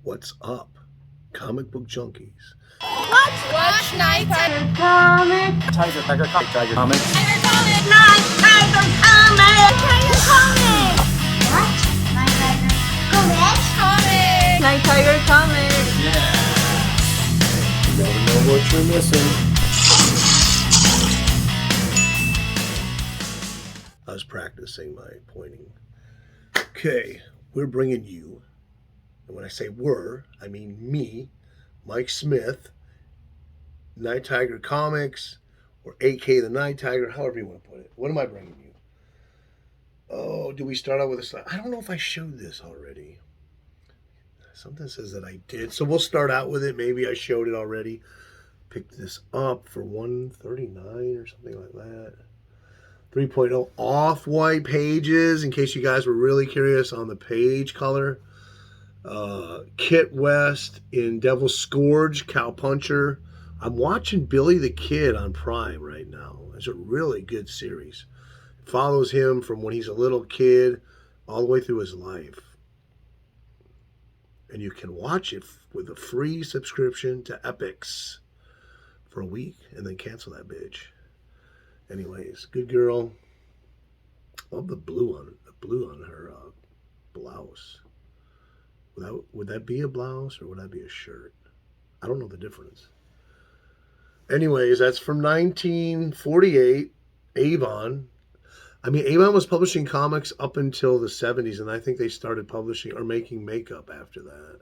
What's up, comic book junkies? Watch Nighttiger Comics. Tiger comics. Tiger comics. Nighttiger Comics. Tiger comics. What? Nighttiger Comics. Comics. Nighttiger Comics. Yeah. You never know what you're missing. I was practicing my pointing. Okay, we're bringing you, and when I say we're, I mean me, Mike Smith, Nighttiger Comics, or AK the Nighttiger, however you want to put it. What am I bringing you? Oh, do we start out with a slide? I don't know if I showed this already. Something says that I did. So we'll start out with it. Maybe I showed it already. Picked this up for $139 or something like that. 3.0 off-white pages, in case you guys were really curious on the page color. Kit West in Devil's Scourge, Cowpuncher. I'm watching Billy the Kid on Prime right now. It's a really good series. It follows him from when he's a little kid all the way through his life. And you can watch it with a free subscription to Epix for a week and then cancel that bitch. Anyways, good girl. Love the blue on her blouse. Would that be a blouse or would that be a shirt? I don't know the difference. Anyways, that's from 1948, Avon. I mean, Avon was publishing comics up until the 70s, and I think they started publishing or making makeup after that.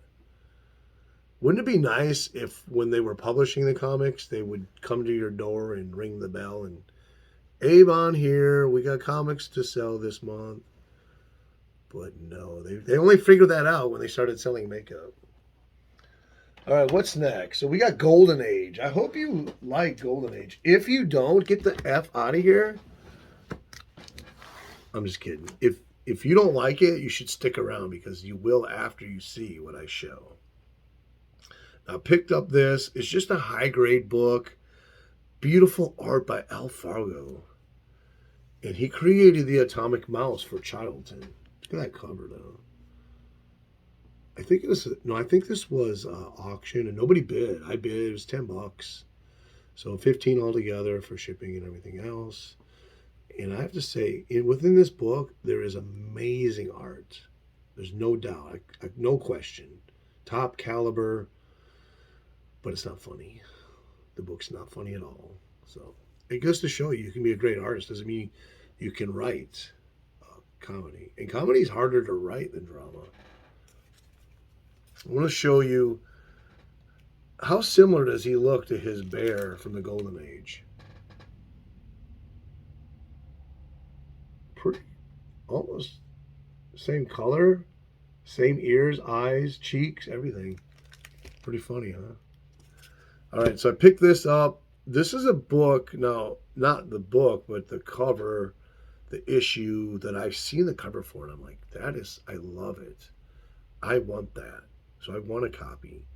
Wouldn't it be nice if when they were publishing the comics, they would come to your door and ring the bell and, Avon here, we got comics to sell this month. But no, they only figured that out when they started selling makeup. All right, what's next? So we got Golden Age. I hope you like Golden Age. If you don't, get the F out of here. I'm just kidding. If you don't like it, you should stick around because you will after you see what I show. Now, I picked up this. It's just a high-grade book. Beautiful art by Al Fargo. And he created the Atomic Mouse for Childton. Look at that cover, though. I think this was auction, and nobody bid. I bid. It was $10. So 15 altogether for shipping and everything else. And I have to say, within this book, there is amazing art. There's no doubt, no question. Top caliber, but it's not funny. The book's not funny at all. So it goes to show you can be a great artist. Doesn't mean you can write comedy. And comedy is harder to write than drama. I want to show you how similar does he look to his bear from the Golden Age. Pretty, almost same color, same ears, eyes, cheeks, everything. Pretty funny, huh? All right, so I picked this up. This is a book, no, not the book, but the cover, the issue that I've seen the cover for, and I'm like, I love it. I want that. So I want a copy.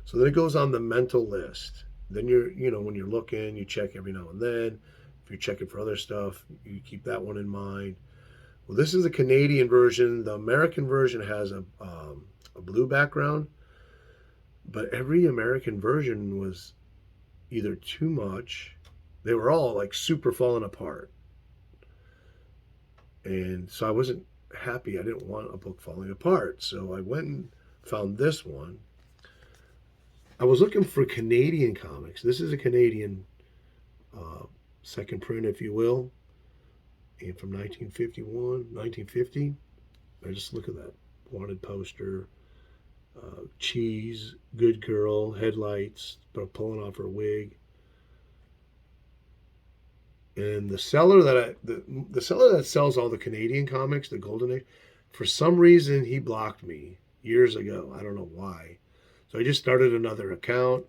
So then it goes on the mental list. Then when you're looking, you check every now and then. If you're checking for other stuff, you keep that one in mind. Well, this is the Canadian version. The American version has a blue background, but every American version was either too much. They were all like super falling apart. And so I wasn't happy. I didn't want a book falling apart. So I went and found this one. I was looking for Canadian comics. This is a Canadian second print, if you will. And from 1950. I just look at that wanted poster. Cheese, good girl, headlights, pulling off her wig. And the seller the seller that sells all the Canadian comics, the Golden Age, for some reason he blocked me years ago. I don't know why. So I just started another account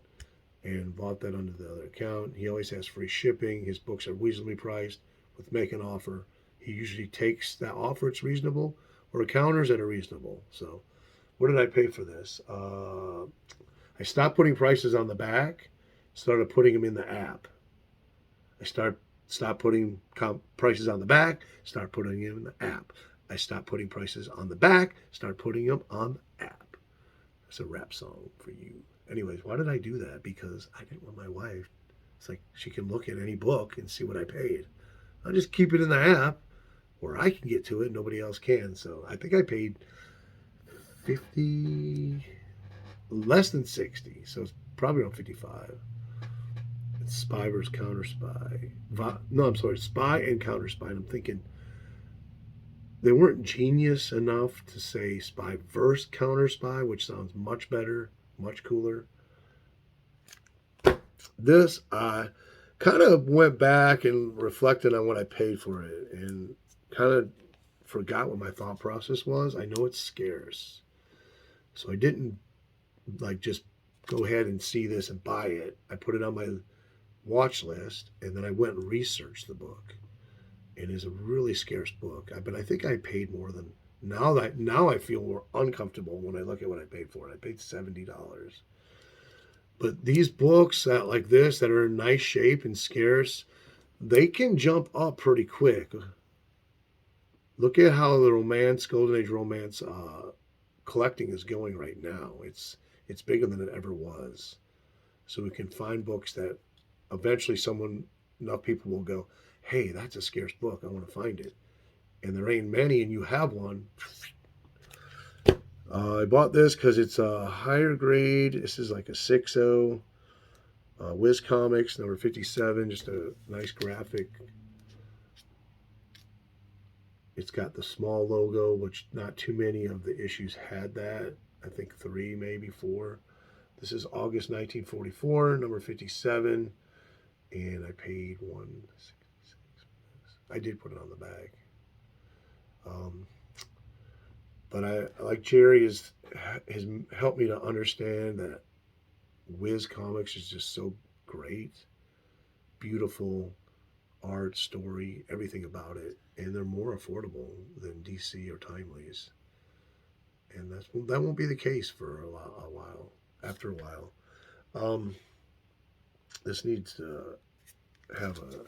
and bought that under the other account. He always has free shipping. His books are reasonably priced. With make an offer, he usually takes that offer. It's reasonable, or counters that are reasonable. So what did I pay for this? I stopped putting prices on the back, started putting them in the app. I stopped putting prices on the back, start putting them in the app. I stopped putting prices on the back, start putting them on the app. It's a rap song for you. Anyways, why did I do that? Because I didn't want my wife. It's like she can look at any book and see what I paid. I'll just keep it in the app where I can get to it. Nobody else can. So I think I paid 50, less than 60. So it's probably around 55. It's Spy versus Counter Spy. No, I'm sorry, Spy and Counter Spy. And I'm thinking they weren't genius enough to say Spy versus Counter Spy, which sounds much better, much cooler. This, I kind of went back and reflected on what I paid for it and kind of forgot what my thought process was. I know it's scarce. So I didn't like just go ahead and see this and buy it. I put it on my watch list and then I went and researched the book. It is a really scarce book. But I think I paid more than now I feel more uncomfortable when I look at what I paid for it. I paid $70. But these books that like this that are in nice shape and scarce, they can jump up pretty quick. Look at how the Golden Age romance collecting is going right now. It's bigger than it ever was. So we can find books that eventually enough people will go, hey, that's a scarce book. I want to find it. And there ain't many, and you have one. I bought this because it's a higher grade. This is like a 6.0. Wiz Comics, number 57. Just a nice graphic. It's got the small logo, which not too many of the issues had that. I think 3, maybe 4. This is August 1944, number 57. And I paid $166. I did put it on the bag. But I like Jerry has helped me to understand that Wiz Comics is just so great, beautiful art, story, everything about it, and they're more affordable than DC or Timely's, and that won't be the case for a while. After a while, this needs to have a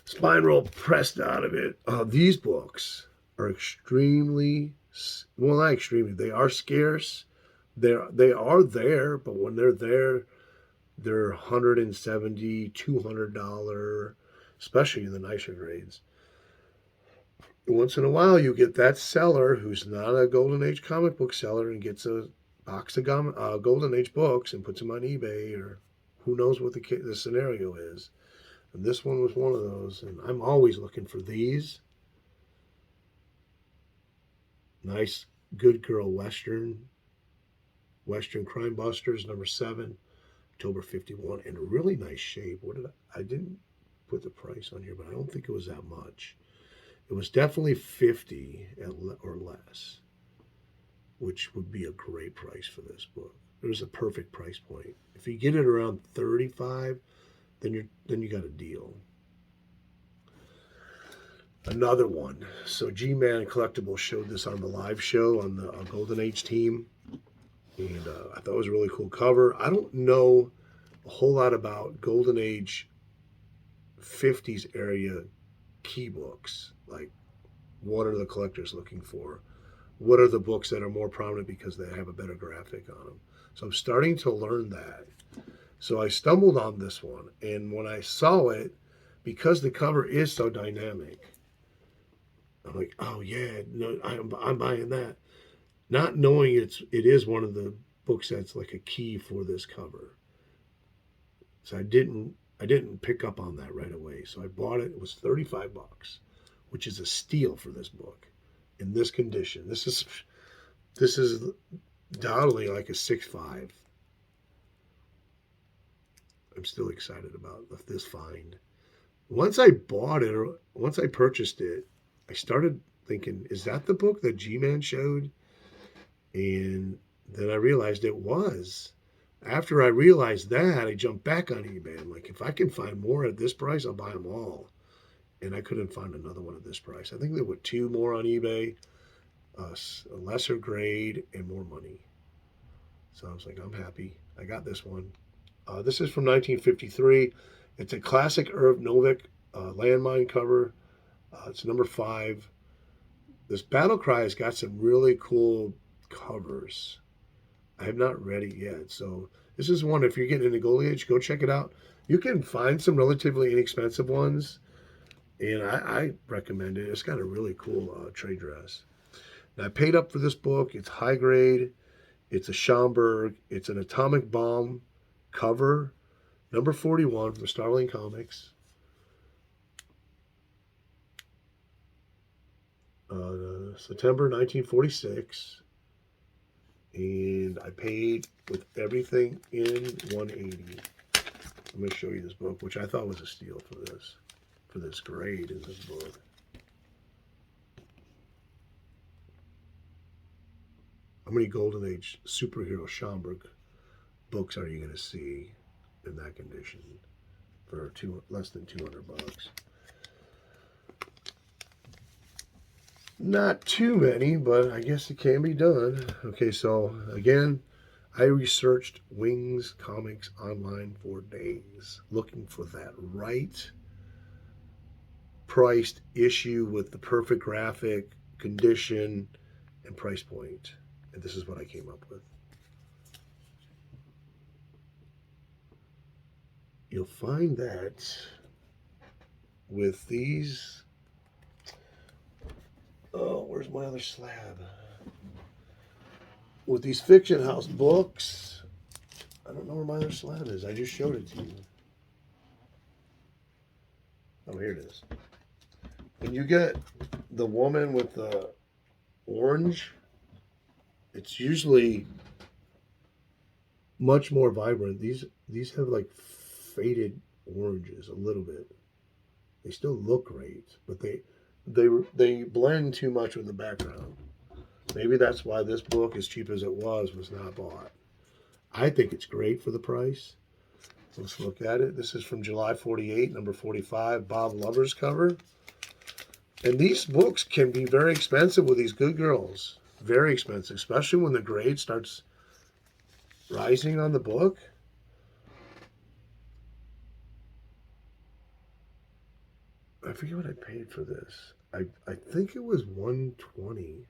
spine roll pressed out of it. These books are extremely, well, not extremely, they are scarce. They are there, but when they're there, they're $170, $200, especially in the nicer grades. Once in a while, you get that seller who's not a Golden Age comic book seller and gets a box of Golden Age books and puts them on eBay, or who knows what the scenario is. And this one was one of those, and I'm always looking for these. Nice, good girl Western Crime Busters, number 7, October 51, in a really nice shape. I didn't put the price on here, but I don't think it was that much. It was definitely 50 or less, which would be a great price for this book. It was a perfect price point. If you get it around 35, then you got a deal. Another one. So G-Man Collectibles showed this on the live show on the Golden Age team. And I thought it was a really cool cover. I don't know a whole lot about Golden Age 50s area key books. Like, what are the collectors looking for? What are the books that are more prominent because they have a better graphic on them? So I'm starting to learn that. So I stumbled on this one. And when I saw it, because the cover is so dynamic, I'm like, oh yeah, no, I'm buying that. Not knowing it is one of the books that's like a key for this cover. So I didn't pick up on that right away. So I bought it. It was $35, which is a steal for this book in this condition. This is undoubtedly like a 6.5. I'm still excited about this find. Once I bought it, or once I purchased it, I started thinking, is that the book that G-Man showed? And then I realized it was. After I realized that, I jumped back on eBay. I'm like, if I can find more at this price, I'll buy them all. And I couldn't find another one at this price. I think there were 2 more on eBay, a lesser grade, and more money. So I was like, I'm happy. I got this one. This is from 1953. It's a classic Irv Novick landmine cover. It's number 5. This Battle Cry has got some really cool covers. I have not read it yet. So this is one, if you're getting into Golden Age, go check it out. You can find some relatively inexpensive ones, and I recommend it. It's got a really cool trade dress. Now, I paid up for this book. It's high grade. It's a Schomburg. It's an atomic bomb cover, number 41 from Starling Comics. September 1946. And I paid with everything in 180. I'm going to show you this book, which I thought was a steal for this grade in this book. How many Golden Age superhero Schomburg books are you going to see in that condition for less than $200? Not too many, but I guess it can be done. Okay, so again, I researched Wings Comics online for days, looking for that right priced issue with the perfect graphic, condition, and price point. And this is what I came up with. You'll find that with these. Oh, where's my other slab? With these Fiction House books, I don't know where my other slab is. I just showed it to you. Oh, here it is. When you get the woman with the orange, it's usually much more vibrant. These have like faded oranges a little bit. They still look great, but they blend too much with the background. Maybe that's why this book, as cheap as it was not bought. I think it's great for the price. Let's look at it. This is from July 48, number 45, Bob Lover's cover. And these books can be very expensive with these good girls. Very expensive, especially when the grade starts rising on the book. I forget what I paid for this. I think it was $120.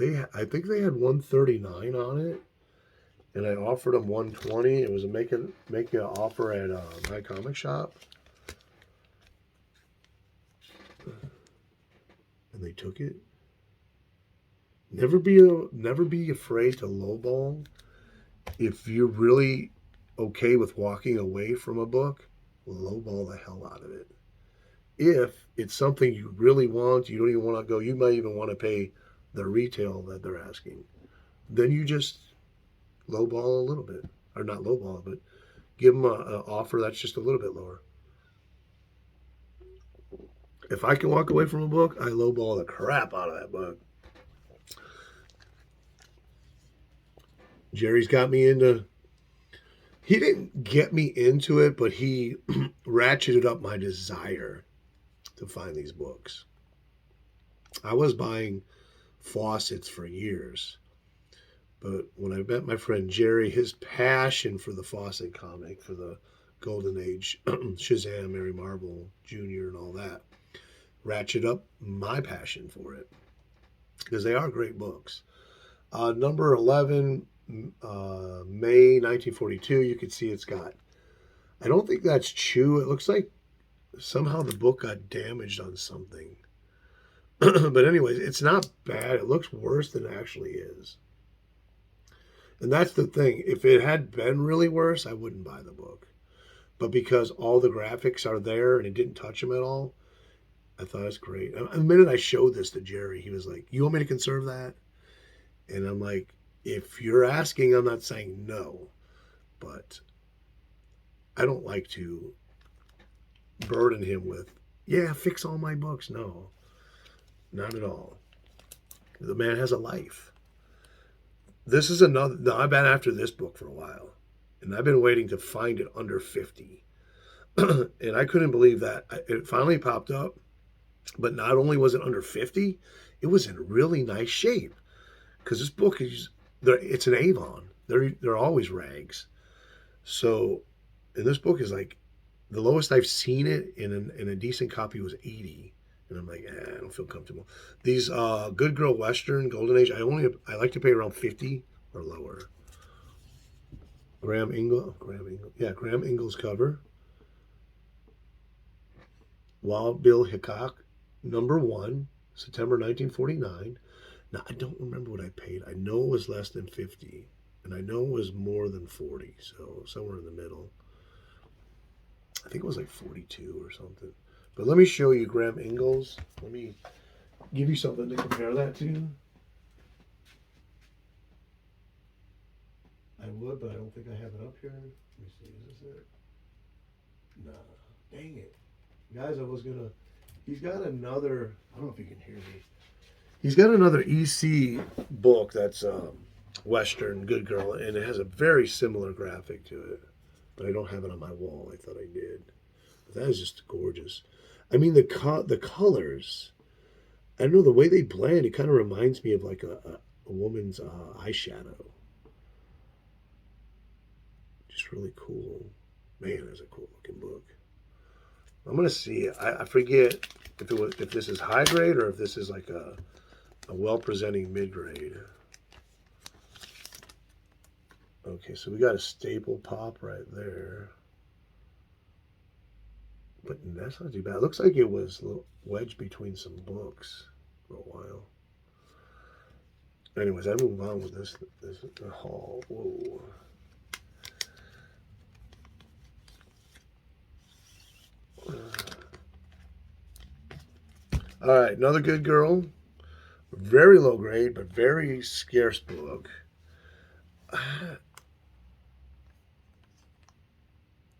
I think they had $139 on it, and I offered them $120. It was a make an offer at my comic shop, and they took it. Never be afraid to lowball. If you're really okay with walking away from a book, lowball the hell out of it. If it's something you really want, you don't even want to go, you might even want to pay the retail that they're asking, then you just lowball a little bit. Or not lowball, but give them an offer that's just a little bit lower. If I can walk away from a book, I lowball the crap out of that book. Jerry's got me into, he didn't get me into it, but he ratcheted up my desire to find these books. I was buying faucets for years, but when I met my friend Jerry, his passion for the Fawcett comic, for the Golden Age, Shazam, Mary Marvel Jr. and all that, ratcheted up my passion for it, because they are great books. Number 11, May 1942, you can see it's got, I don't think that's Chew. It looks like somehow the book got damaged on something. But anyways, it's not bad. It looks worse than it actually is. And that's the thing. If it had been really worse, I wouldn't buy the book. But because all the graphics are there and it didn't touch them at all, I thought it's great. The minute I showed this to Jerry, he was like, "You want me to conserve that?" And I'm like, if you're asking, I'm not saying no. But I don't like to burden him with, yeah, fix all my books. No, not at all. The man has a life. This is another, no, I've been after this book for a while, and I've been waiting to find it under 50. And I couldn't believe that. It finally popped up, but not only was it under 50, it was in really nice shape. Because this book is, it's an Avon. They're always rags. So, and this book is like, the lowest I've seen it in a decent copy was 80. And I'm like, I don't feel comfortable. These Good Girl Western, Golden Age, I like to pay around 50 or or lower. Graham Ingalls cover. Wild Bill Hickok, #1, September 1949. Now, I don't remember what I paid. I know it was less than 50, and I know it was more than 40, so somewhere in the middle. I think it was like 42 or something. But let me show you Graham Ingalls. Let me give you something to compare that to. I would, but I don't think I have it up here. Let me see, is this it? Nah, dang it. Guys, he's got another, I don't know if you can hear me. He's got another EC book that's Western Good Girl, and it has a very similar graphic to it. But I don't have it on my wall. I thought I did. But that is just gorgeous. I mean, the colors, I don't know, the way they blend, it kind of reminds me of like a woman's eyeshadow. Just really cool. Man, that's a cool looking book. I'm gonna see. I forget if this is high grade or if this is like a well presenting mid grade. Okay, so we got a staple pop right there, but that's not too bad. It looks like it was wedged between some books for a while. Anyways, I move on with this haul. Whoa. All right, another Good Girl. Very low grade, but very scarce book.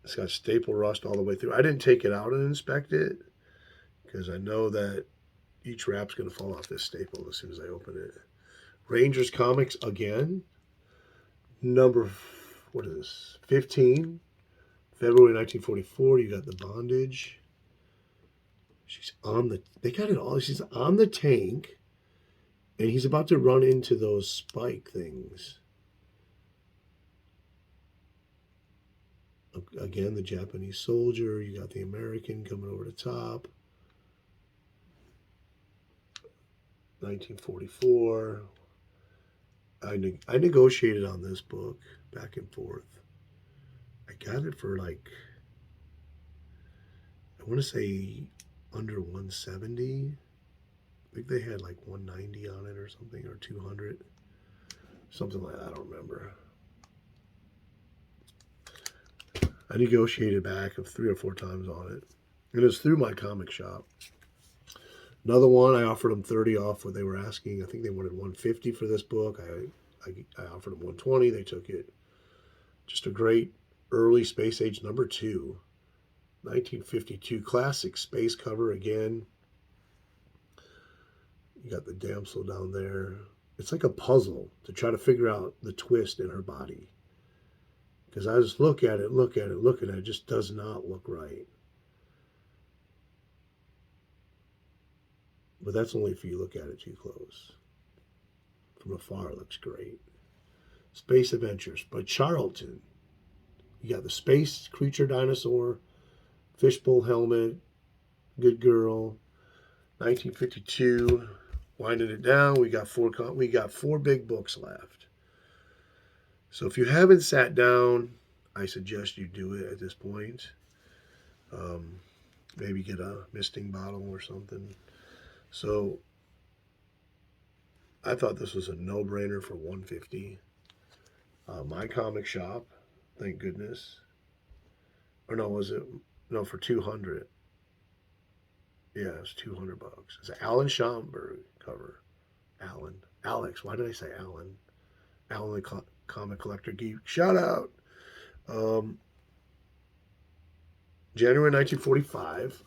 It's got staple rust all the way through. I didn't take it out and inspect it because I know that each wrap's going to fall off this staple as soon as I open it. Rangers Comics again. What is this? 15. February 1944. You got the bondage. They got it all. She's on the tank, and he's about to run into those spike things. Again, the Japanese soldier. You got the American coming over the top. 1944. I negotiated on this book back and forth. I got it for like, I want to say under 170. I think they had like 190 on it or something, or 200. Something like that, I don't remember. I negotiated back 3 or 4 times on it. And it was through my comic shop. Another one, I offered them 30 off what they were asking. I think they wanted 150 for this book. I offered them 120. They took it. Just a great early Space Age #2. 1952 classic space cover again. You got the damsel down there. It's like a puzzle to try to figure out the twist in her body. Because I just look at it, it just does not look right. But that's only if you look at it too close. From afar, it looks great. Space Adventures by Charlton. You got the space creature dinosaur, fishbowl helmet, Good Girl, 1952. Winding it down, we got 4 big books left. So if you haven't sat down, I suggest you do it at this point. Maybe get a misting bottle or something. So I thought this was a no-brainer for $150. My comic shop, thank goodness. Or no, was it? No, for $200. Yeah, it's $200. It's an Alan Schomburg cover. Alex. Why did I say Alan? Alan the Comic Collector Geek. Shout out. January 1945.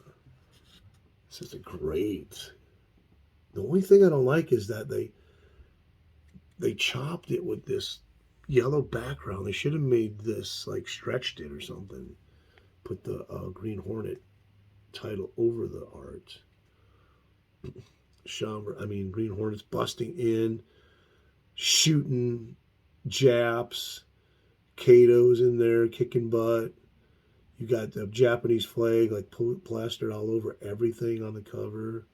This is great. The only thing I don't like is that they chopped it with this yellow background. They should have made this, like, stretched it or something. Put the Green Hornet title over the art. Green Hornet's busting in, shooting Japs. Kato's in there kicking butt. You got the Japanese flag like plastered all over everything on the cover.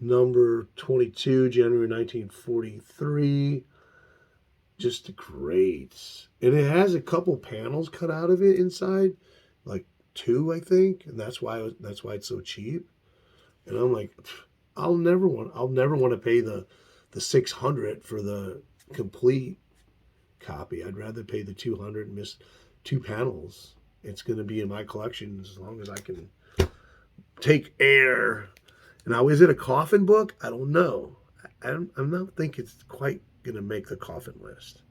#22, January 1943. just great. And it has a couple panels cut out of it inside, like 2, I think, and that's why it's so cheap. And I'm like, I'll never want to pay the 600 for the complete copy. I'd rather pay the 200 and miss 2 panels. It's going to be in my collection as long as I can take air. Now, is it a coffin book? I don't know. I'm not think it's quite going to make the coffin list.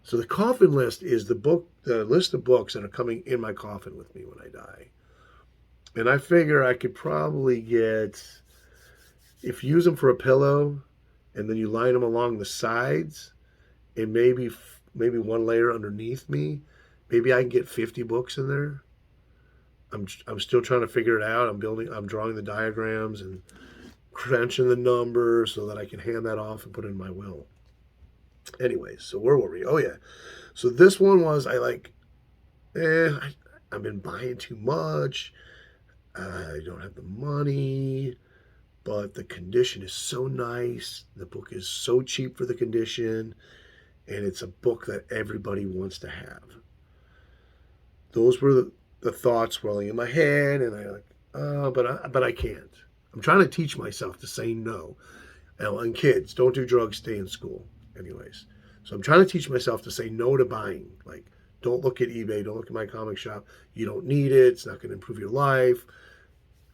So the coffin list is the list of books that are coming in my coffin with me when I die. And I figure I could probably get, if you use them for a pillow, and then you line them along the sides, and maybe one layer underneath me, maybe I can get 50 books in there. I'm still trying to figure it out. I'm drawing the diagrams and crunching the numbers so that I can hand that off and put it in my will. Anyways, so where were we? Oh yeah. So this one was, I've been buying too much. I don't have the money, but the condition is so nice. The book is so cheap for the condition, and it's a book that everybody wants to have. Those were the thoughts swirling in my head, and but I can't. I'm trying to teach myself to say no. And kids, don't do drugs, stay in school. Anyways, so I'm trying to teach myself to say no to buying. Like, don't look at eBay, don't look at my comic shop. You don't need it. It's not going to improve your life.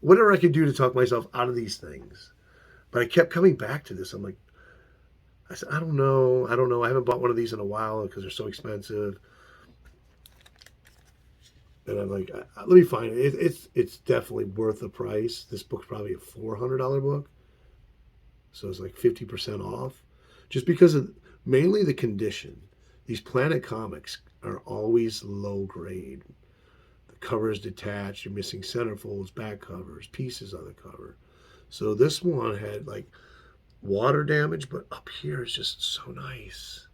Whatever I can do to talk myself out of these things. But I kept coming back to this. I said, I don't know. I haven't bought one of these in a while because they're so expensive. And I'm like, let me find it. It's definitely worth the price. This book's probably a $400 book. So it's like 50% off. Just because of mainly the condition. These Planet comics are always low grade. The cover is detached. You're missing centerfolds, back covers, pieces on the cover. So this one had like water damage, but up here it's just so nice.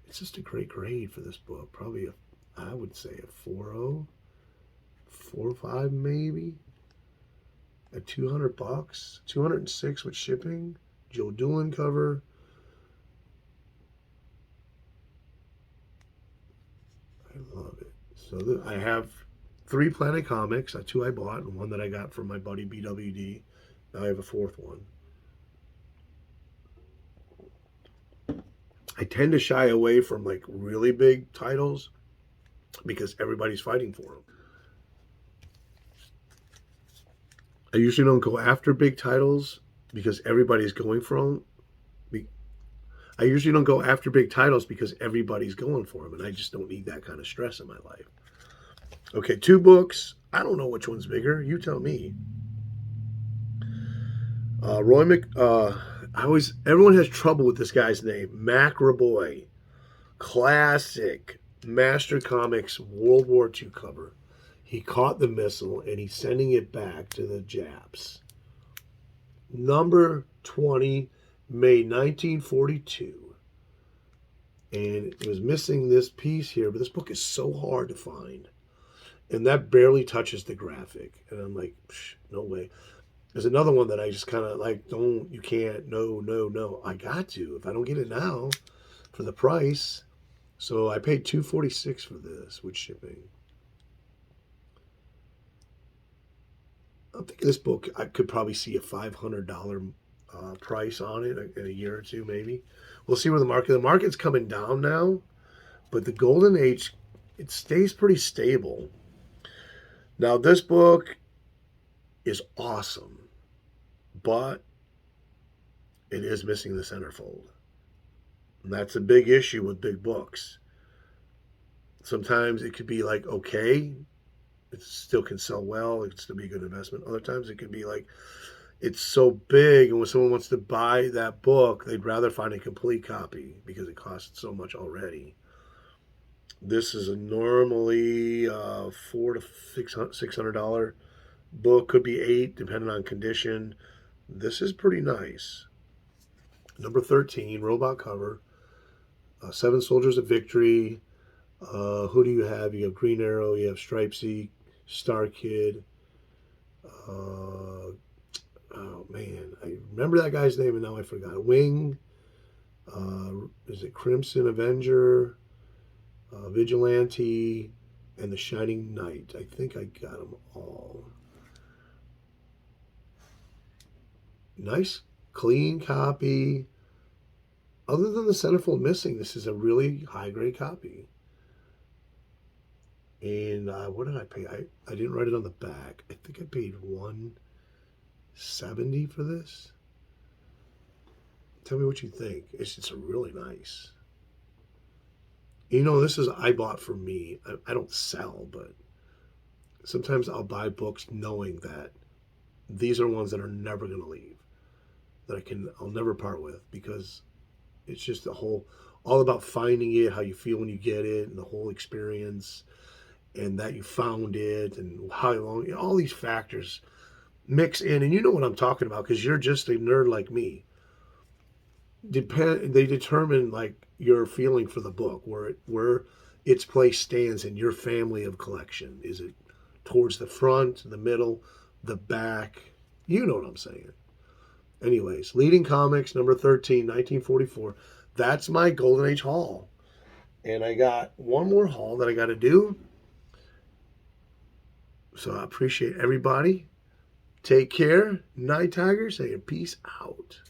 It's just a great grade for this book. Probably I would say a 4.0, 4.5 maybe. At $200, $206 with shipping. Joe Doolan cover. I love it. So I have 3 Planet comics, 2 I bought and 1 that I got from my buddy BWD. Now I have a 4th one. I tend to shy away from like really big titles because everybody's fighting for them. I usually don't go after big titles because everybody's going for them. I usually don't go after big titles because everybody's going for them, and I just don't need that kind of stress in my life. Okay, 2 books. I don't know which one's bigger. You tell me. Everyone has trouble with this guy's name. Mac Raboy. Classic Master Comics World War II cover. He caught the missile and he's sending it back to the Japs. Number 20, May 1942. And it was missing this piece here, but this book is so hard to find. And that barely touches the graphic. And I'm like, no way. There's another one that I just kind of like, you can't, no. I got to. If I don't get it now for the price. So I paid $246 for this with shipping. I think this book, I could probably see a $500 price on it in a year or two, maybe. We'll see where the market's coming down now, but the Golden Age, it stays pretty stable. Now, this book is awesome, but it is missing the centerfold. And that's a big issue with big books. Sometimes it could be like, okay, it still can sell well, it can still be a good investment. Other times it could be like, it's so big, and when someone wants to buy that book, they'd rather find a complete copy because it costs so much already. This is a normally $400 to $600 book, could be $800 depending on condition. This is pretty nice. Number 13, robot cover. 7 Soldiers of Victory. Who do you have? You have Green Arrow, you have Stripesy, Star Kid. Oh man, I remember that guy's name and now I forgot. Wing, Is it Crimson Avenger, Vigilante, and The Shining Knight? I think I got them all. Nice, clean copy. Other than the centerfold missing, this is a really high-grade copy. And what did I pay? I didn't write it on the back. I think I paid $170 for this. Tell me what you think. It's just really nice. You know, this is I bought for me. I don't sell, but sometimes I'll buy books knowing that these are ones that are never going to leave, that I'll never part with, because it's just all about finding it, how you feel when you get it, and the whole experience, and that you found it, and how long, all these factors mix in, and you know what I'm talking about because you're just a nerd like me. They determine like your feeling for the book, where its place stands in your family of collection. Is it towards the front, the middle, the back? You know what I'm saying. Anyways, Leading Comics, number 13, 1944. That's my Golden Age haul. And I got one more haul that I got to do. So I appreciate everybody. Take care. Nighttiger saying peace out.